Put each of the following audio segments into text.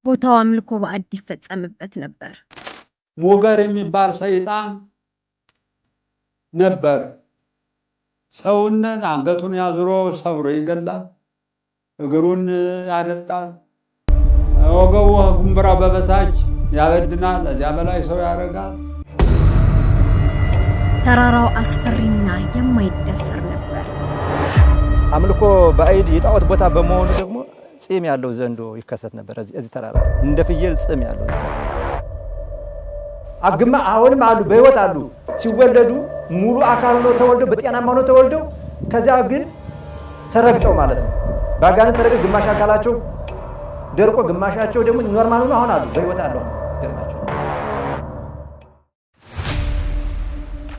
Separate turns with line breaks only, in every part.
ቦታው አምልኮ ባዕድ ይፈጸምበት ነበር።
ሞገር የሚባል ሰይጣን ነበር። ሰውን አንገቱን ያዝሮ ሰብሮ ይገላል፣ እግሩን ያደጣል፣ ወገቡ ጉንብራ በበታች ያበድናል፣ እዚያ በላይ ሰው ያደርጋል።
ተራራው አስፈሪና የማይደፈር ነበር።
አምልኮ ባዕድ የጣዖት ቦታ በመሆኑ ደግሞ ጺም ያለው ዘንዶ ይከሰት ነበር። እዚህ ተራራ እንደ ፍየል ጺም ያለው አግማ አሁንም አሉ፣ በህይወት አሉ። ሲወለዱ ሙሉ አካል ነው ተወልደው በጤናማ ነው ተወልደው፣ ከዚያ ግን ተረግጠው ማለት ነው ባጋን ተረገ ግማሽ አካላቸው ደርቆ ግማሻቸው ደግሞ ኖርማል ነው አሁን አሉ፣ በህይወት አሉ። ገርማቸው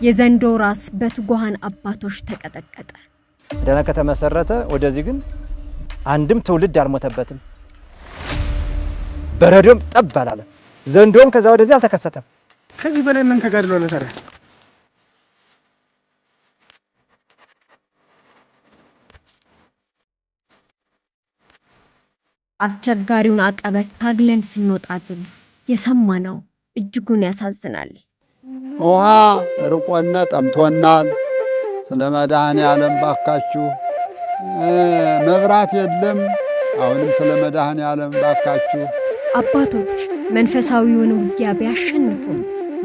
የዘንዶ ራስ በትጉሃን አባቶች ተቀጠቀጠ።
ደና ከተመሰረተ ወደዚህ ግን አንድም ትውልድ አልሞተበትም። በረዶም ጠብ አላለ። ዘንዶም ከዛ ወደዚህ አልተከሰተም።
ከዚህ በላይ ምን ተጋድሎ ነው ታዲያ?
አስቸጋሪውን አቀበት ታግለን ስንወጣ ግን የሰማነው እጅጉን ያሳዝናል።
ውሃ ርቆና ጠምቶናል፣ ስለ መድኃኔዓለም ባካችሁ። መብራት የለም፣ አሁንም ስለ መድኃኔዓለም ባካችሁ።
አባቶች መንፈሳዊውን ውጊያ ቢያሸንፉም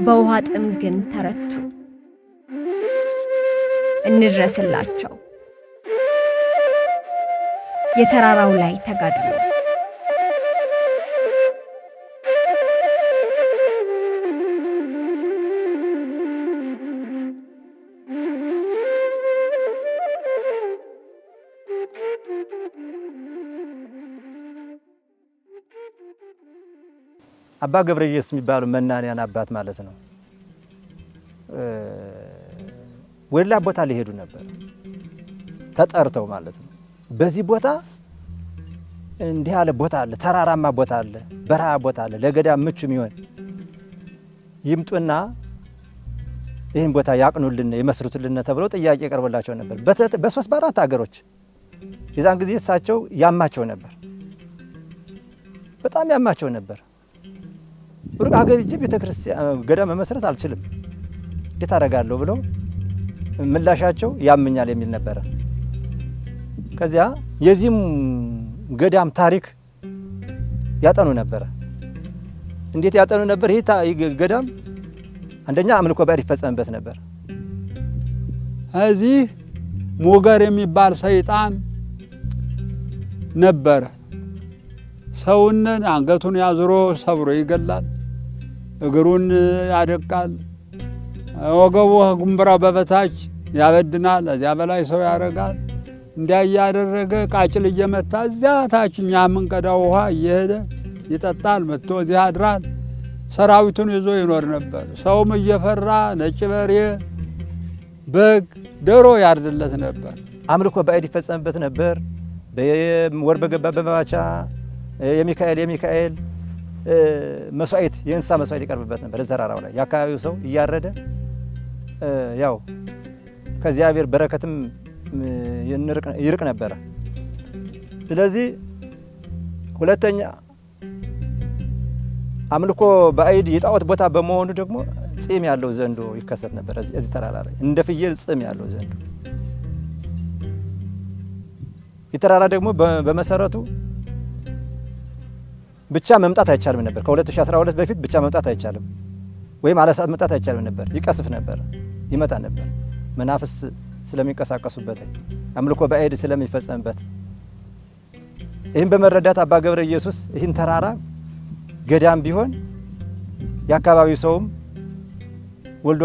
በውሃ ጥም ግን ተረቱ። እንድረስላቸው። የተራራው ላይ ተጋድሎ
አባ ገብረ ኢየሱስ የሚባሉ መናንያን አባት ማለት ነው። ወላ ቦታ ሊሄዱ ነበር ተጠርተው ማለት ነው። በዚህ ቦታ እንዲህ ያለ ቦታ አለ፣ ተራራማ ቦታ አለ፣ በረሃ ቦታ አለ፣ ለገዳም ምቹ የሚሆን ይምጡና ይህን ቦታ ያቅኑልን ይመስሩትልን ተብሎ ጥያቄ ቀርቦላቸው ነበር። በ3 በ4 ሀገሮች የዛን ጊዜ እሳቸው ያማቸው ነበር፣ በጣም ያማቸው ነበር። ሩቅ ሀገር እጅ ቤተክርስቲያን ገዳም መመስረት አልችልም እንዴት አደርጋለሁ ብለው ምላሻቸው ያምኛል የሚል ነበር። ከዚያ የዚህም ገዳም ታሪክ ያጠኑ ነበር። እንዴት ያጠኑ ነበር? ይሄ ገዳም አንደኛ አምልኮ ባዕድ ይፈጸምበት ነበር።
እዚህ ሞገር የሚባል ሰይጣን ነበር። ሰውን አንገቱን ያዝሮ ሰብሮ ይገላል፣ እግሩን ያደቃል፣ ወገቡ ጉንብራ በበታች ያበድናል፣ እዚያ በላይ ሰው ያደርጋል። እንዲያ እያደረገ ቃጭል እየመታ እዚያ ታችኛ የምንቀዳው ውሃ እየሄደ ይጠጣል፣ መጥቶ እዚያ ያድራል። ሰራዊቱን ይዞ ይኖር ነበር። ሰውም እየፈራ ነጭ በሬ፣ በግ፣ ዶሮ ያርድለት ነበር።
አምልኮ ባዕድ ይፈጸምበት ነበር። ወር በገባ በመባቻ የሚካኤል መስዋዕት የእንስሳ መስዋዕት ይቀርብበት ነበር። ተራራው ላይ የአካባቢው ሰው እያረደ ያው ከእግዚአብሔር በረከትም ይርቅ ነበረ። ስለዚህ ሁለተኛ አምልኮ ባዕድ የጣዖት ቦታ በመሆኑ ደግሞ ጺም ያለው ዘንዶ ይከሰት ነበር። እዚህ ተራራ ላይ እንደ ፍየል ጺም ያለው ዘንዶ። የተራራ ደግሞ በመሰረቱ ብቻ መምጣት አይቻልም ነበር። ከ2012 በፊት ብቻ መምጣት አይቻልም፣ ወይም አለሳት መምጣት አይቻልም ነበር። ይቀስፍ ነበር፣ ይመጣ ነበር። መናፍስ ስለሚንቀሳቀሱበት አምልኮ ባዕድ ስለሚፈጸምበት ይህን በመረዳት አባ ገብረ ኢየሱስ ይህን ተራራ ገዳም ቢሆን የአካባቢው ሰውም ወልዶ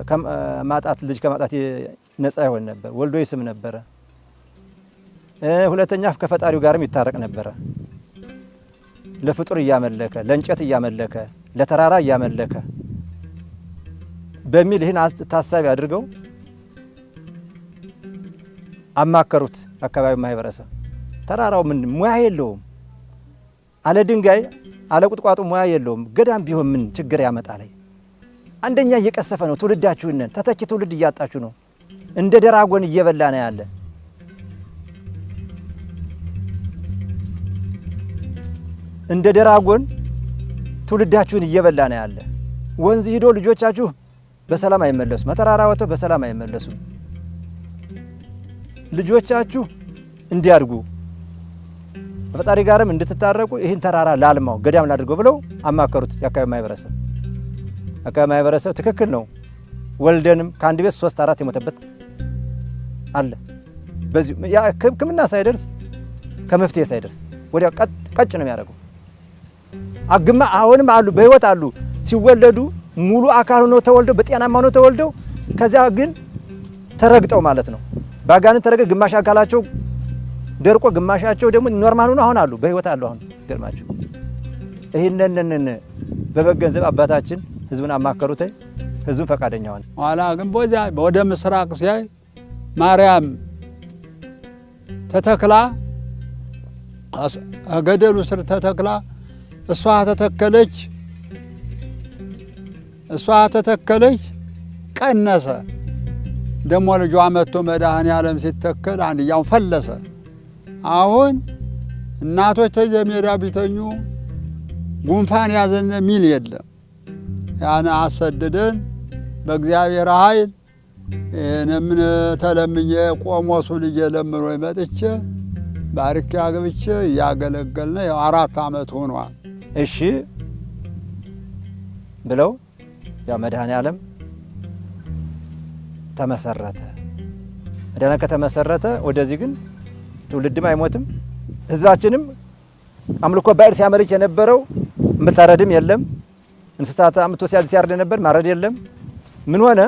ከማጣት ልጅ ከማጣት ነፃ ይሆን ነበር፣ ወልዶ ይስም ነበረ። ሁለተኛ ከፈጣሪው ጋርም ይታረቅ ነበረ። ለፍጡር እያመለከ ለእንጨት እያመለከ ለተራራ እያመለከ በሚል ይህን ታሳቢ አድርገው አማከሩት። አካባቢው ማህበረሰብ ተራራው ምን ሙያ የለውም፣ አለ ድንጋይ አለ ቁጥቋጦ ሙያ የለውም፣ ገዳም ቢሆን ምን ችግር ያመጣል? አንደኛ እየቀሰፈ ነው፣ ትውልዳችሁን ተተኪ ትውልድ እያጣችሁ ነው፣ እንደ ደራጎን እየበላ ነው ያለ። እንደ ደራጎን ትውልዳችሁን እየበላ ነው ያለ። ወንዝ ሂዶ ልጆቻችሁ በሰላም አይመለሱም። ተራራ ወጥተው በሰላም አይመለሱም። ልጆቻችሁ እንዲያድጉ በፈጣሪ ጋርም እንድትታረቁ ይህን ተራራ ላልማው ገዳም ላድርገው ብለው አማከሩት። የአካባቢ ማህበረሰብ ትክክል ነው። ወልደንም ከአንድ ቤት 3 4 የሞተበት አለ። በዚህ ያ ሕክምና ሳይደርስ ከመፍትሄ ሳይደርስ ወዲያ ቀጭ ነው የሚያደርገው። አግማ አሁንም አሉ፣ በህይወት አሉ። ሲወለዱ ሙሉ አካል ሆነው ተወልደው በጤናማ ሆነው ተወልደው ከዚያ ግን ተረግጠው ማለት ነው። ባጋንን ተረገ ግማሽ አካላቸው ደርቆ ግማሻቸው ደግሞ ኖርማል ሆነው አሁን አሉ፣ በህይወት አሉ። አሁን ገርማቸው ይሄንን በመገንዘብ አባታችን ህዝቡን አማከሩት። ህዝቡን ፈቃደኛ ሆነ።
ኋላ ግን በዚያ ወደ ምስራቅ ሲያይ ማርያም ተተክላ ገደሉ ስር ተተክላ እሷ ተተከለች ቀነሰ። ደሞ ልጇ መጥቶ መድኃኔዓለም ሲተከል አንድያውን ፈለሰ። አሁን እናቶች ተጀሜዳ ቢተኙ ጉንፋን ያዘን ሚል የለም። ያን አሰደደን በእግዚአብሔር ኃይል። ይህንም ተለምኜ ቆሞሱ ልጄ ለምኖ መጥቼ ባርኬ አግብቼ እያገለገልን ያው 4 ዓመት ሆኗል።
እሺ ብለው ያ መድኃኔዓለም ተመሰረተ። መድኃኔዓለም ከተመሰረተ ወደዚህ ግን ትውልድም አይሞትም። ህዝባችንም አምልኮ ባዕድ ሲያመልክ የነበረው መታረድም የለም። እንስሳት አምጥቶ ሲያርድ ነበር፣ ማረድ የለም። ምን ሆነ?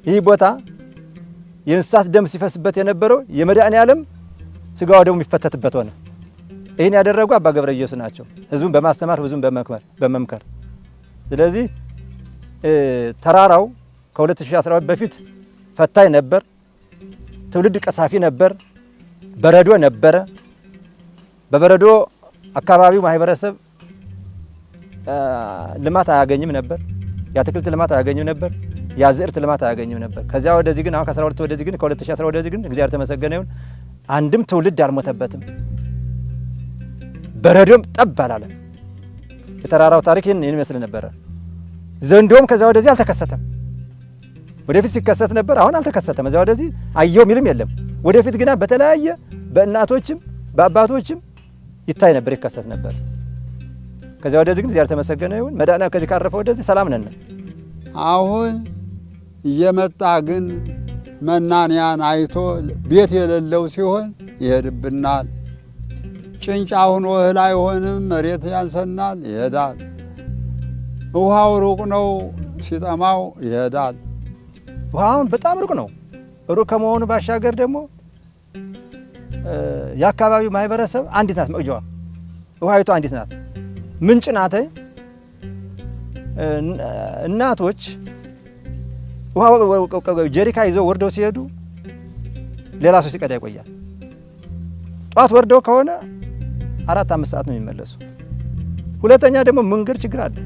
ይህ ቦታ የእንስሳት ደም ሲፈስበት የነበረው የመድኃኔዓለም ስጋው ደሙ የሚፈተትበት ሆነ። ይህን ያደረጉ አባ ገብረ ኢየሱስ ናቸው። ህዝቡን በማስተማር ህዝቡን በመምከር ስለዚህ ተራራው ከ2012 በፊት ፈታኝ ነበር። ትውልድ ቀሳፊ ነበር። በረዶ ነበረ። በበረዶ አካባቢው ማህበረሰብ ልማት አያገኝም ነበር። የአትክልት ልማት አያገኝም ነበር። የአዝዕርት ልማት አያገኝም ነበር። ከዚያ ወደዚህ ግን አሁን ከ12 ወደዚህ ግን ከ2012 ወደዚህ ግን እግዚአብሔር ተመሰገነ ይሁን አንድም ትውልድ አልሞተበትም። በረዶም ጠብ አላለም። የተራራው ታሪክ ይህን ይመስል ነበረ። ዘንዶም ከዚያ ወደዚህ አልተከሰተም። ወደፊት ሲከሰት ነበር፣ አሁን አልተከሰተም። እዚያ ወደዚህ አየው ሚልም የለም። ወደፊት ግና በተለያየ በእናቶችም በአባቶችም ይታይ ነበር፣ ይከሰት ነበር። ከዚያ ወደዚህ ግን እግዚአብሔር ተመሰገነ ይሁን መድኃኔዓለም ከዚህ ካረፈ ወደዚህ ሰላም ነን።
አሁን እየመጣ ግን መናንያን አይቶ ቤት የሌለው ሲሆን ይሄድብናል። ጭንጫ ሆኖ እህል አይሆንም፣ መሬት ያንሰናል፣ ይሄዳል። ውሃው ሩቅ ነው፣ ሲጠማው ይሄዳል።
ውሃውን በጣም ሩቅ ነው። ሩቅ ከመሆኑ ባሻገር ደግሞ የአካባቢው ማህበረሰብ አንዲት ናት። መቅጃዋ ውሃይቱ አንዲት ናት፣ ምንጭ ናት። እናቶች ውሃ ጀሪካ ይዘው ወርደው ሲሄዱ ሌላ ሰው ሲቀዳ ይቆያል። ጧት ወርደው ከሆነ 4-5 ሰዓት ነው የሚመለሱ። ሁለተኛ ደግሞ መንገድ ችግር አለ።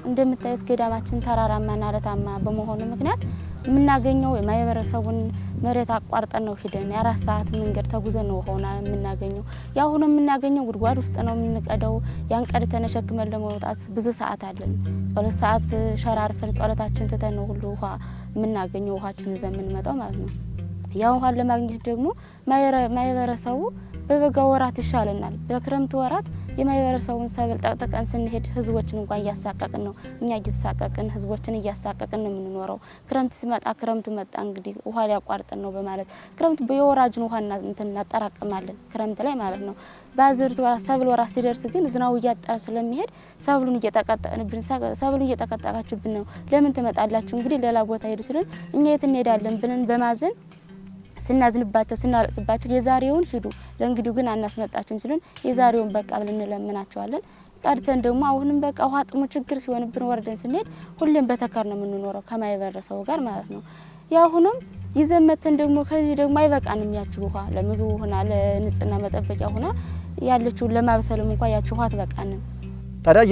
እንደምታዩት ገዳማችን ተራራማና አለታማ በመሆኑ ምክንያት የምናገኘው የማህበረሰቡን መሬት አቋርጠን ነው ሄደን የ4 ሰዓት መንገድ ተጉዘን ነው ሆና የምናገኘው። ያሁን የምናገኘው ጉድጓድ ውስጥ ነው የምንቀደው። ያን ቀድ ተነሸክመን ለመውጣት ብዙ ሰዓት አለን። 2 ሰዓት ሸራርፈን ጸሎታችን ትተን ነው ሁሉ ውሃ የምናገኘው፣ ውሃችን ይዘን የምንመጣው ማለት ነው። ያ ውሃ ለማግኘት ደግሞ ማህበረሰቡ በበጋ ወራት ይሻለናል። በክረምት ወራት የማህበረሰቡን ሰብል ጠቅጥቀን ስንሄድ ህዝቦችን እንኳን እያሳቀቅን ነው፣ እኛ እየተሳቀቅን ህዝቦችን እያሳቀቅን ነው የምንኖረው። ክረምት ሲመጣ ክረምቱ መጣ እንግዲህ ውሃ ሊያቋርጠን ነው በማለት ክረምት በየወራጅን ውሃ እናጠራቅማለን ክረምት ላይ ማለት ነው። በአዝርት ወራት ሰብል ወራት ሲደርስ ግን ዝናቡ እያጠረ ስለሚሄድ ሰብሉን እየተቀጠቅንብን፣ ሰብሉን እየተቀጠቃችሁብን ነው፣ ለምን ትመጣላችሁ እንግዲህ ሌላ ቦታ ሄዱ ሲሉን እኛ የት እንሄዳለን ብለን በማዘን ስናዝንባቸው ስናለቅስባቸው የዛሬውን ሂዱ ለእንግዲሁ ግን አናስመጣችሁም ሲሉን የዛሬውን በቃ ብለን እንለምናቸዋለን። ቀድተን ደግሞ አሁንም በቃ ውሃ ጥሙ ችግር ሲሆንብን ወርደን ስንሄድ ሁሌም በተከር ነው የምንኖረው ከማህበረሰቡ ጋር ማለት ነው። ያሁንም ይዘመተን ደግሞ ከዚህ ደግሞ አይበቃንም። ያቺ ውሃ ለምግብ ሆና ለንጽህና መጠበቂያ ሆና ያለችው ለማብሰልም እንኳን ያቺ ውሃ አትበቃንም።
ታዲያ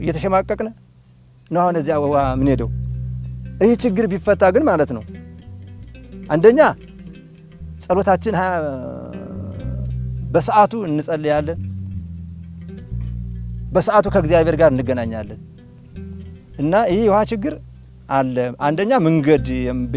እየተሸማቀቅን ነው አሁን እዚያ ውሃ ምን ሄደው። ይህ ችግር ቢፈታ ግን ማለት ነው አንደኛ ጸሎታችን በሰዓቱ እንጸልያለን። በሰዓቱ ከእግዚአብሔር ጋር እንገናኛለን። እና ይህ የውሃ ችግር አለ። አንደኛ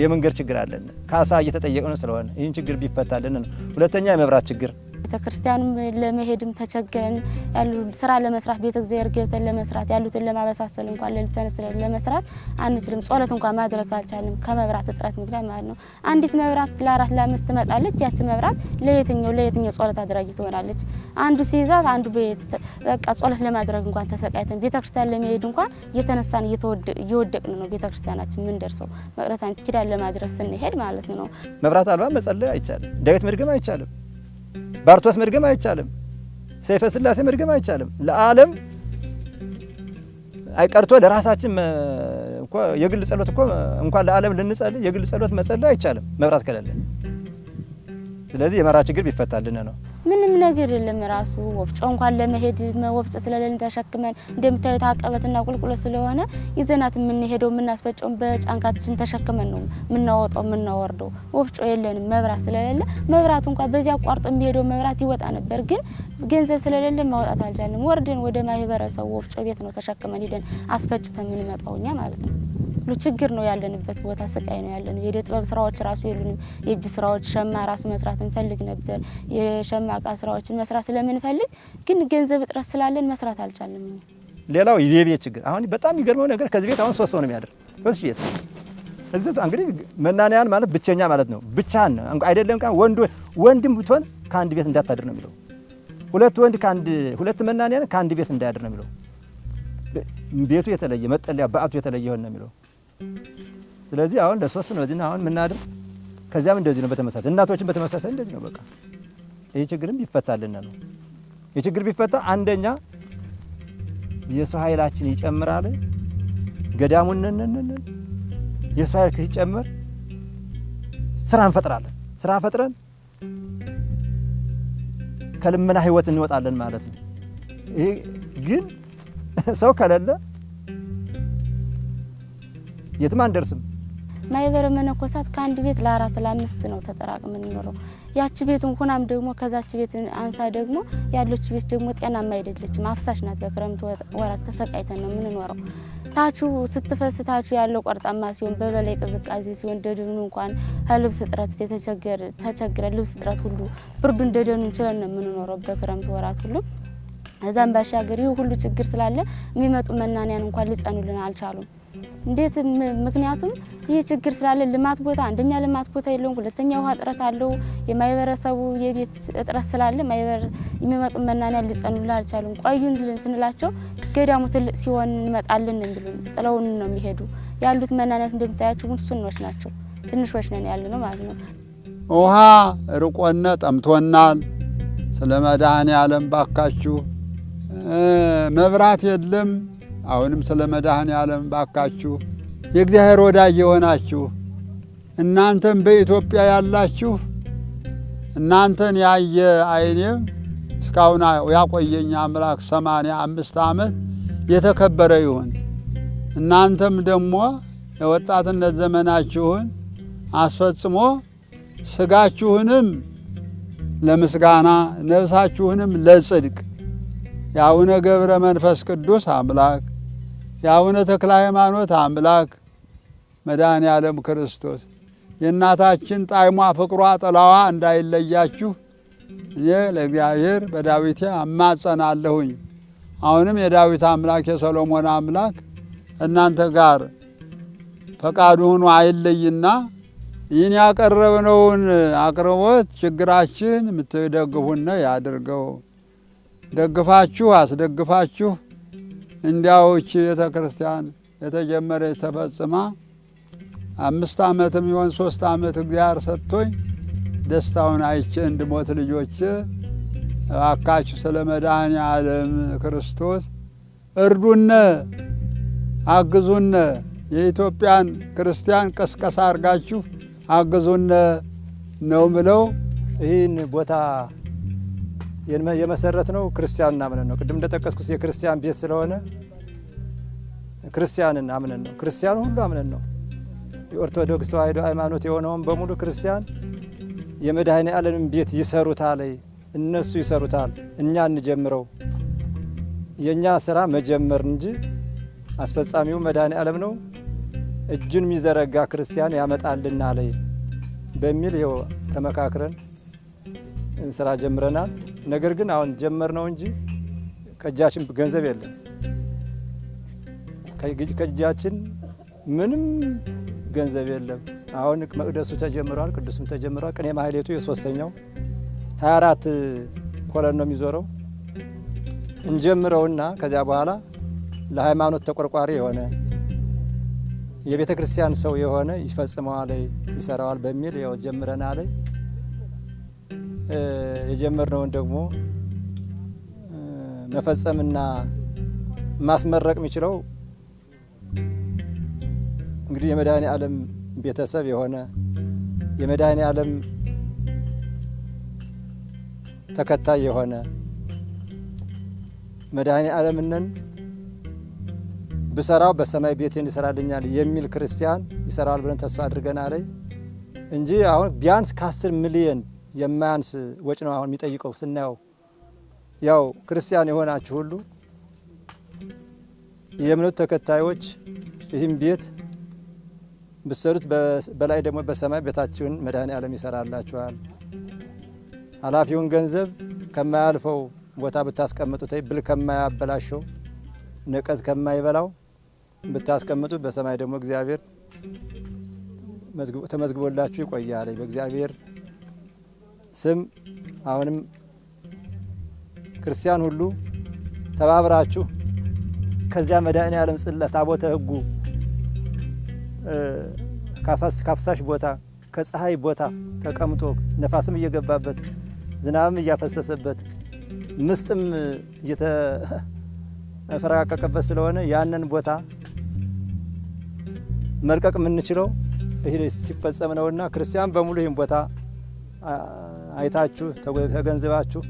የመንገድ ችግር አለን፣ ካሳ እየተጠየቅን ስለሆነ ይህን ችግር ቢፈታልን ነው። ሁለተኛ የመብራት ችግር
ቤተክርስቲያኑም ለመሄድም ተቸግረን ያሉ ስራ ለመስራት ቤተ እግዚአብሔር ገብተን ለመስራት ያሉትን ለማበሳሰል እንኳን ለሊት ተነስተን ለመስራት አንችልም። ጸሎት እንኳን ማድረግ አልቻልንም ከመብራት እጥረት ምክንያት ማለት ነው። አንዲት መብራት ለ4 ለ5 ትመጣለች። ያቺ መብራት ለየትኛው ጸሎት አድራጊ ትሆናለች? አንዱ ሲይዛት አንዱ በቃ ጸሎት ለማድረግ እንኳን ተሰቃይተን ቤተክርስቲያን ለመሄድ እንኳን እየተነሳን እየወደቅን ነው። ቤተክርስቲያናችን ምን ደርሰው መቅረታን ኪዳን ለማድረስ ስንሄድ ማለት ነው።
መብራት አልባ መጸለይ አይቻልም። ዳዊት መድገም አይቻልም። ባርቶስ መድገም አይቻልም። ሰይፈ ስላሴ መድገም አይቻልም። ለዓለም አይቀርቶ ለራሳችን እኮ የግል ጸሎት እኮ እንኳን ለዓለም ልንጸልይ የግል ጸሎት መጸለይ አይቻልም መብራት ከሌለ። ስለዚህ የመብራት ችግር ቢፈታልን ነው።
ምንም ነገር የለም። ራሱ ወፍጮ እንኳን ለመሄድ ወፍጮ ስለሌለን ተሸክመን እንደምታዩት አቀበትና ቁልቁለት ስለሆነ ይዘናት የምንሄደው የምናስፈጨው በጫንቃችን ተሸክመን ነው የምናወጣው የምናወርደው። ወፍጮ የለንም መብራት ስለሌለ። መብራት እንኳን በዚያ አቋርጦ የሚሄደው መብራት ይወጣ ነበር፣ ግን ገንዘብ ስለሌለ ማውጣት አልቻልንም። ወርደን ወደ ማህበረሰቡ ወፍጮ ቤት ነው ተሸክመን ሄደን አስፈጭተን የምንመጣው እኛ ማለት ነው። ችግር ነው ያለንበት ቦታ፣ ስቃይ ነው ያለነው። የእደ ጥበብ ስራዎች ራሱ የሉንም። የእጅ ስራዎች ሸማ ራሱ መስራት እንፈልግ ነበር። የሸማ እቃ ስራዎችን መስራት ስለምንፈልግ ግን ገንዘብ እጥረት ስላለን መስራት አልቻልንም።
ሌላው የቤት ችግር አሁን በጣም የሚገርመው ነገር ከዚህ ቤት አሁን 3 ሰው ነው የሚያድር። በዚህ ቤት እዚህ እንግዲህ መናንያን ማለት ብቸኛ ማለት ነው። ብቻህን አይደለም ወንድም ብትሆን ከአንድ ቤት እንዳታድር ነው የሚለው። ሁለት መናንያን ከአንድ ቤት እንዳያድር ነው የሚለው። ቤቱ የተለየ መጠለያ በአቱ የተለየ ሆነ ነው የሚለው። ስለዚህ አሁን ለ3 ነው እዚህ አሁን ምናድር። ከዚያም እንደዚህ ነው በተመሳሳይ እናቶችን በተመሳሳይ እንደዚህ ነው። በቃ ይሄ ችግርም ይፈታልና ነው። የችግር ቢፈታ አንደኛ የሰው ኃይላችን ይጨምራል። ገዳሙን የሰው ኃይል ሲጨምር ስራ እንፈጥራለን። ስራ ፈጥረን ከልመና ህይወት እንወጣለን ማለት ነው። ይሄ ግን ሰው ከሌለ የትም አንደርስም።
ማህበረ መነኮሳት ከአንድ ቤት ለ4 ለ5 ነው ተጠራቅመን የምንኖረው። ያቺ ቤቱን ሆናም ደግሞ ከዛች ቤት አንሳ ደግሞ ያለች ቤት ደግሞ ጤናማ አይደለችም፣ አፍሳሽ ናት። በክረምት ወራት ተሰቃይተን ነው የምንኖረው። ታቹ ስትፈስ ታቹ ያለው ቆርጣማ ሲሆን በበላይ ቅዝቃዜ ሲሆን ደደኑ እንኳን ልብስ እጥረት ተቸግረ ልብስ እጥረት ሁሉ ብርዱ ደደኑ እንችለን ነው የምንኖረው በክረምት ወራት ሁሉ። እዛም ባሻገር ይህ ሁሉ ችግር ስላለ የሚመጡ መናንያን እንኳን ሊጸኑልን አልቻሉም። እንዴት? ምክንያቱም ይህ ችግር ስላለ ልማት ቦታ አንደኛ ልማት ቦታ የለውም፣ ሁለተኛ ውሃ እጥረት አለው። የማይበረሰቡ የቤት እጥረት ስላለ የሚመጡ መናንያን ሊጸኑልን አልቻሉም። ቆዩን ስንላቸው ገዳሙ ትልቅ ሲሆን እንመጣለን እንዲሉን ጥለውን ነው የሚሄዱ። ያሉት መናንያን እንደምታያቸው ውስኖች ናቸው፣ ትንሾች ነን ያለነው ማለት ነው።
ውሃ ርቆነ ጠምቶናል። ስለ መድኃኔዓለም ባካችሁ። መብራት የለም። አሁንም ስለ መድኃኔዓለም ባካችሁ የእግዚአብሔር ወዳጅ የሆናችሁ እናንተም በኢትዮጵያ ያላችሁ እናንተን ያየ አይኔም እስካሁን ያቆየኝ አምላክ 85 ዓመት የተከበረ ይሁን። እናንተም ደግሞ የወጣትነት ዘመናችሁን አስፈጽሞ ስጋችሁንም ለምስጋና ነፍሳችሁንም ለጽድቅ የአቡነ ገብረ መንፈስ ቅዱስ አምላክ የአቡነ ተክለ ሃይማኖት አምላክ መድኃኔዓለም ክርስቶስ የእናታችን ጣዕሟ ፍቅሯ ጥላዋ እንዳይለያችሁ እኔ ለእግዚአብሔር በዳዊቴ አማጸናለሁኝ። አሁንም የዳዊት አምላክ የሰሎሞን አምላክ እናንተ ጋር ፈቃዱ ሆኖ አይለይና ይህን ያቀረብነውን አቅርቦት ችግራችን የምትደግፉና ያድርገው። ደግፋችሁ አስደግፋችሁ እንዲያውች ቤተ ክርስቲያን የተጀመረች ተፈጽማ 5 ዓመትም ይሆን 3 ዓመት እግዚአብሔር ሰጥቶኝ ደስታውን አይቼ እንድሞት ልጆች እባካችሁ ስለ መድኃኔዓለም ክርስቶስ እርዱነ፣ አግዙነ። የኢትዮጵያን ክርስቲያን ቀስቀሳ አድርጋችሁ አግዙነ ነው ምለው።
ይህን ቦታ የመሰረት ነው ክርስቲያንን አምነን ነው። ቅድም እንደጠቀስኩት የክርስቲያን ቤት ስለሆነ ክርስቲያንን አምነን ነው። ክርስቲያኑ ሁሉ አምነን ነው። የኦርቶዶክስ ተዋሕዶ ሃይማኖት የሆነውን በሙሉ ክርስቲያን የመድኃኔዓለምን ቤት ይሰሩታል፣ እነሱ ይሰሩታል፣ እኛ እንጀምረው የኛ ስራ መጀመር እንጂ አስፈጻሚው መድኃኔዓለም ነው። እጁን የሚዘረጋ ክርስቲያን ያመጣልናል በሚል ይኸው ተመካክረን ስራ ጀምረናል። ነገር ግን አሁን ጀመርነው እንጂ ከእጃችን ገንዘብ የለም። ከእጃችን ምንም ገንዘብ የለም። አሁን መቅደሱ ተጀምሯል፣ ቅዱስም ተጀምሯል። ቅኔ ማህሌቱ የሶስተኛው 24 ኮለን ነው የሚዞረው። እንጀምረውና ከዚያ በኋላ ለሃይማኖት ተቆርቋሪ የሆነ የቤተ ክርስቲያን ሰው የሆነ ይፈጽመዋል፣ ይሰራዋል በሚል ያው ጀምረናል። የጀመርነውን ደግሞ መፈጸምና ማስመረቅ የሚችለው እንግዲህ የመድኃኔዓለም ቤተሰብ የሆነ የመድኃኔዓለም ተከታይ የሆነ መድኃኔዓለምን ብሰራው በሰማይ ቤቴን ይሰራልኛል የሚል ክርስቲያን ይሰራል ብለን ተስፋ አድርገናል እንጂ አሁን ቢያንስ ከ10 ሚሊዮን የማያንስ ወጭ ነው አሁን የሚጠይቀው ስናየው። ያው ክርስቲያን የሆናችሁ ሁሉ የእምነቱ ተከታዮች ይህም ቤት ብሰሩት በላይ ደግሞ በሰማይ ቤታችሁን መድኃኔዓለም ይሰራላችኋል። ኃላፊውን ገንዘብ ከማያልፈው ቦታ ብታስቀምጡት ብል ከማያበላሸው ነቀዝ ከማይበላው ብታስቀምጡ በሰማይ ደግሞ እግዚአብሔር ተመዝግቦላችሁ ይቆያል። በእግዚአብሔር ስም አሁንም ክርስቲያን ሁሉ ተባብራችሁ ከዚያ መድኃኔዓለም ጽላት ታቦተ ሕጉ ካፍሳሽ ቦታ ከፀሐይ ቦታ ተቀምጦ ነፋስም እየገባበት ዝናብም እያፈሰሰበት ምስጥም እየተፈረቃቀቀበት ስለሆነ ያንን ቦታ መልቀቅ የምንችለው ይሄ ሲፈጸም ነውና ክርስቲያን በሙሉ ይህን ቦታ አይታችሁ ተገንዝባችሁ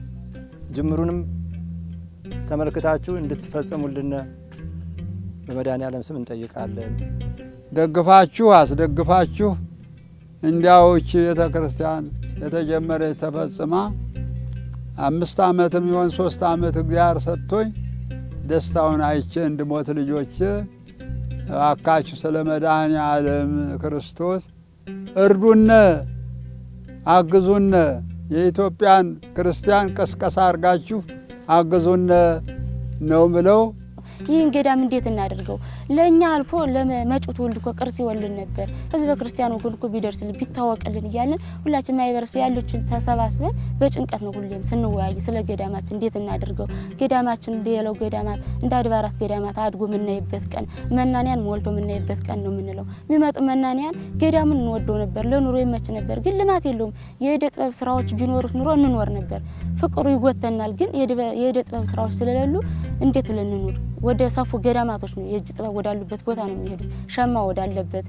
ጅምሩንም ተመልክታችሁ እንድትፈጽሙልን በመድኃኔዓለም ስም እንጠይቃለን።
ደግፋችሁ አስደግፋችሁ እንዲያውች ቤተክርስቲያን የተጀመረ ተፈጽማ 5 ዓመትም ይሆን 3 ዓመት እግዚአብሔር ሰጥቶኝ ደስታውን አይቼ እንድሞት ልጆች እባካችሁ ስለ መድኃኔዓለም ክርስቶስ እርዱነ፣ አግዙነ፣ የኢትዮጵያን ክርስቲያን ቀስቀሳ አርጋችሁ አግዙነ ነው ምለው።
ይህን ገዳም እንዴት እናደርገው? ለኛ አልፎ ለመጪው ትውልድ እኮ ቅርስ ይወልን ነበር። ህዝበ ክርስቲያኑ ሁሉ እኮ ቢደርስልን ቢታወቅልን እያልን ሁላችን ማይበርስ ያሉችን ተሰባስበን በጭንቀት ነው ሁሌም ስንወያይ ስለ ገዳማችን እንዴት እናደርገው። ገዳማችን ሌላው ገዳማት እንደ አድባራት ገዳማት አድጎ የምናይበት ቀን፣ መናንያን ሞልቶ የምናይበት ቀን ነው የምንለው። የሚመጡ መናንያን ገዳምን እንወደው ነበር፣ ለኑሮ ይመች ነበር። ግን ልማት የለውም። የእደ ጥበብ ስራዎች ቢኖሩት ኑሮ እንኖር ነበር። ፍቅሩ ይጎተናል። ግን የእደ ጥበብ ስራዎች ስለሌሉ እንዴት ብለን እንኖር? ወደ ሰፉ ገዳማቶች ነው የእጅ ጥበብ ወዳሉበት ቦታ ነው የሚሄዱት። ሸማ ወዳለበት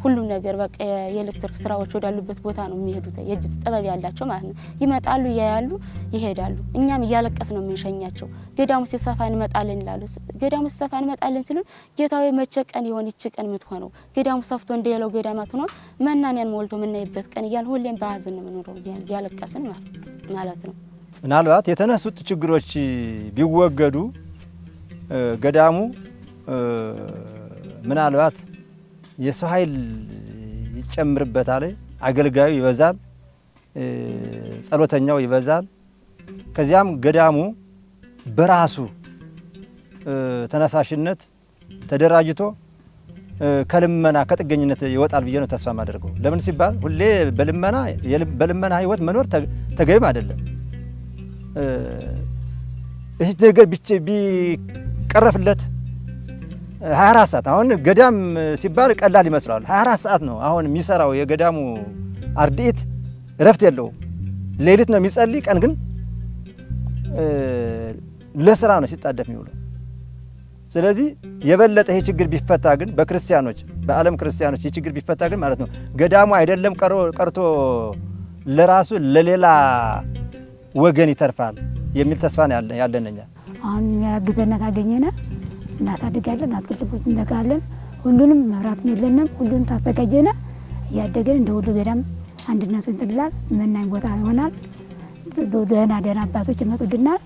ሁሉም ነገር በቃ የኤሌክትሪክ ስራዎች ወዳሉበት ቦታ ነው የሚሄዱት። የእጅ ጥበብ ያላቸው ማለት ነው። ይመጣሉ፣ ያያሉ፣ ይሄዳሉ። እኛም እያለቀስ ነው የምንሸኛቸው። ገዳሙ ሲሰፋ እንመጣለን ይላሉ። ገዳሙ ሲሰፋ እንመጣለን ሲሉን ጌታዊ መቼ ቀን ይሆን ይቺ ቀን የምትሆነው? ገዳሙ ሰፍቶ እንደሌላው ገዳማት ሆኖ መናንያን ሞልቶ የምናይበት ቀን እያልን ሁሌም በሀዘን ነው የምንኖረው፣ እያለቀስን ማለት ነው።
ምናልባት የተነሱት ችግሮች ቢወገዱ ገዳሙ ምናልባት የሰው ኃይል ይጨምርበታል፣ አገልጋዩ ይበዛል፣ ጸሎተኛው ይበዛል። ከዚያም ገዳሙ በራሱ ተነሳሽነት ተደራጅቶ ከልመና ከጥገኝነት ይወጣል ብዬ ነው ተስፋ ማደርገው። ለምን ሲባል ሁሌ በልመና ህይወት መኖር ተገቢም አይደለም። እህ ነገር ቢቀረፍለት 24 ሰዓት አሁን ገዳም ሲባል ቀላል ይመስላል። 24 ሰዓት ነው አሁን የሚሰራው የገዳሙ አርድእት፣ እረፍት የለውም። ሌሊት ነው የሚጸልይ፣ ቀን ግን ለስራ ነው ሲጣደፍ የሚውለው። ስለዚህ የበለጠ ይሄ ችግር ቢፈታ ግን በክርስቲያኖች በዓለም ክርስቲያኖች ይሄ ችግር ቢፈታ ግን ማለት ነው ገዳሙ አይደለም ቀርቶ ለራሱ ለሌላ ወገን ይተርፋል የሚል ተስፋ ነው ያለንኛ።
አሁን ያግዘና ካገኘና እናታድጋለን፣ አትክልት ቦት እንተካለን። ሁሉንም መብራት የለንም፣ ሁሉን ታዘጋጀና እያደገን እንደ ሁሉ ገዳም አንድነቱን ትግላል። መናኝ ቦታ ይሆናል። ደህና አባቶች ይመጡልናል።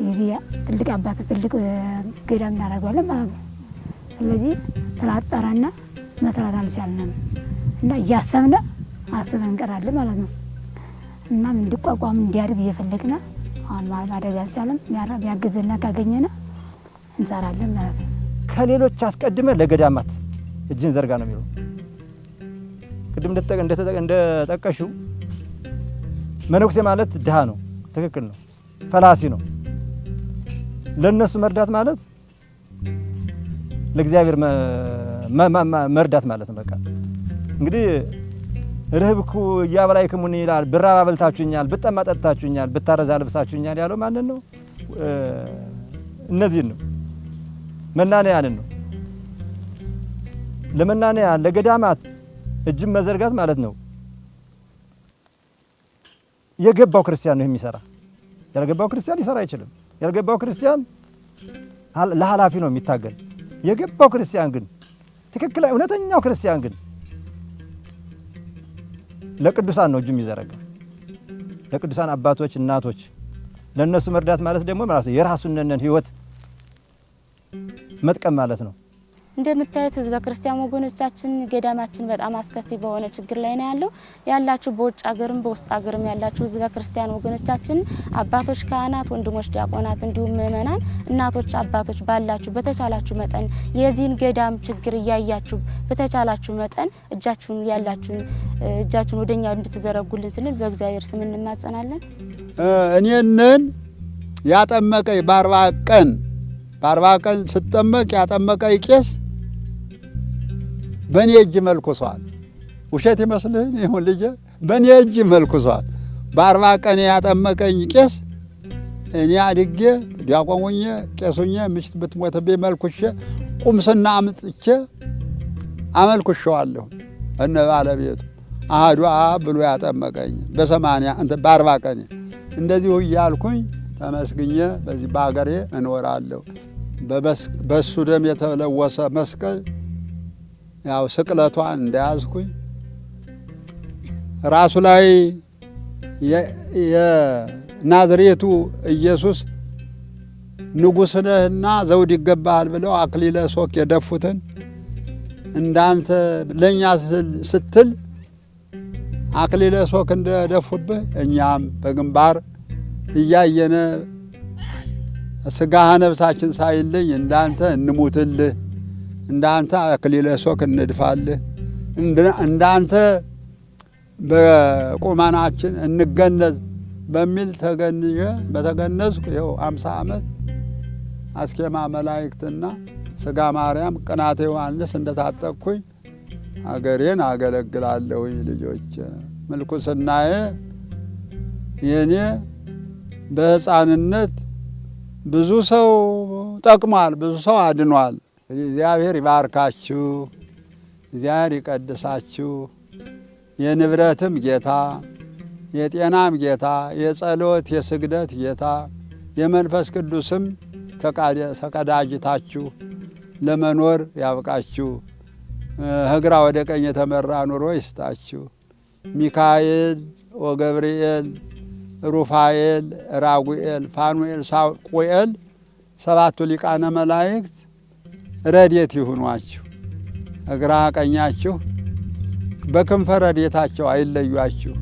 የዚህ ትልቅ አባት ትልቅ ገዳም እናደርገዋለን ማለት ነው። ስለዚህ ተላጠረና መስራት አልቻልንም እና እያሰብን አስበን እንቀራለን ማለት ነው። እና እንዲቋቋም እንዲያድግ እየፈለግን አሁን ማድረግ አልቻለም። የሚያግዝና ካገኘን እንሰራለን ማለት ነው።
ከሌሎች አስቀድመን ለገዳማት እጅን ዘርጋ ነው የሚለው። ቅድም እንደጠቀሽው መነኩሴ ማለት ድሃ ነው። ትክክል ነው። ፈላሲ ነው። ለነሱ መርዳት ማለት ለእግዚአብሔር መርዳት ማለት ነው። በቃ እንግዲህ ርህብኩ እያበላይክሙኒ ይላል። ብራብ አበልታችሁኛል፣ ብጠማ ጠጥታችሁኛል፣ ብታረዝ አልብሳችሁኛል ያለው ማንን ነው? እነዚህን ነው፣ መናንያንን ነው። ለመናንያን ለገዳማት እጅም መዘርጋት ማለት ነው። የገባው ክርስቲያን ነው የሚሰራ። ያልገባው ክርስቲያን ሊሰራ አይችልም። ያልገባው ክርስቲያን ለኃላፊ ነው የሚታገል። የገባው ክርስቲያን ግን ትክክል እውነተኛው ክርስቲያን ግን ለቅዱሳን ነው እጁ የሚዘረጋ። ለቅዱሳን አባቶች፣ እናቶች ለነሱ መርዳት ማለት ደግሞ ማለት የራሱን ህይወት መጥቀም ማለት ነው።
እንደምታዩት ህዝበ ክርስቲያን ወገኖቻችን ገዳማችን በጣም አስከፊ በሆነ ችግር ላይ ነው ያላችሁ በውጭ ሀገርም በውስጥ ሀገርም ያላችሁ ህዝበ ክርስቲያን ወገኖቻችን አባቶች፣ ካህናት፣ ወንድሞች፣ ዲያቆናት እንዲሁም ምእመናን፣ እናቶች፣ አባቶች ባላችሁ በተቻላችሁ መጠን የዚህን ገዳም ችግር እያያችሁ በተቻላችሁ መጠን እጃችሁን ወደኛ እንድትዘረጉልን ስንል በእግዚአብሔር ስም እንማጸናለን።
እኔንን ያጠመቀኝ በ40 ቀን ስጠመቅ ያጠመቀኝ ቄስ በእኔ እጅ መልኩሷል። ውሸት ይመስልህን? ይሁን ልጄ በእኔ እጅ መልኩሷል። በ40 ቀን ያጠመቀኝ ቄስ እኔ አድጌ ዲያቆን ሆኜ ቄስ ሆኜ ምሽት ብትሞትብኝ መልኩሼ ቁምስና አምጥቼ አመልኩሼዋለሁ። እነ ባለቤቱ አሐዱ አብ ብሎ ያጠመቀኝ በ40 ቀን እንደዚሁ እያልኩኝ ተመስግኜ በዚህ በአገሬ እኖራለሁ። በሱ ደም የተለወሰ መስቀል ያው ስቅለቷን እንደያዝኩኝ ራሱ ላይ የናዝሬቱ ኢየሱስ ንጉሥ ነህና ዘውድ ይገባሃል ብለው አክሊለ ሦክ የደፉትን እንዳንተ ለእኛ ስትል አክሊለ ሦክ እንደደፉብህ እኛም በግንባር እያየነ ስጋህ ነፍሳችን ሳይለኝ እንዳንተ እንሙትልህ፣ እንዳንተ አክሊለ ሦክ እንድፋልህ፣ እንዳንተ በቁመናችን እንገነዝ በሚል በተገነዝኩ ይኸው 50 ዓመት አስኬማ መላእክትና ስጋ ማርያም ቅናተ ዮሐንስ እንደታጠቅኩኝ አገሬን አገለግላለሁኝ። ልጆች ምልኩስናዬ የኔ በሕፃንነት ብዙ ሰው ጠቅሟል፣ ብዙ ሰው አድኗል። እግዚአብሔር ይባርካችሁ፣ እግዚአብሔር ይቀድሳችሁ። የንብረትም ጌታ፣ የጤናም ጌታ፣ የጸሎት የስግደት ጌታ፣ የመንፈስ ቅዱስም ተቀዳጅታችሁ ለመኖር ያብቃችሁ። ህግራ ወደ ቀኝ የተመራ ኑሮ ይስጣችሁ። ሚካኤል ወገብርኤል ሩፋኤል ራጉኤል ፋኑኤል ሳቁኤል 7ቱ ሊቃነ መላእክት ረድኤት ይሁኗችሁ። እግራ ቀኛችሁ በክንፈ ረድኤታቸው አይለዩአችሁ።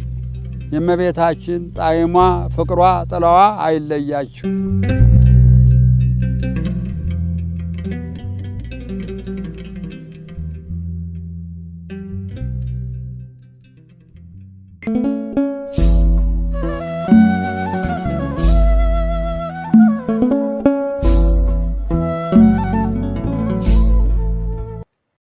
የእመቤታችን ጣዕሟ ፍቅሯ ጥላዋ አይለያችሁ።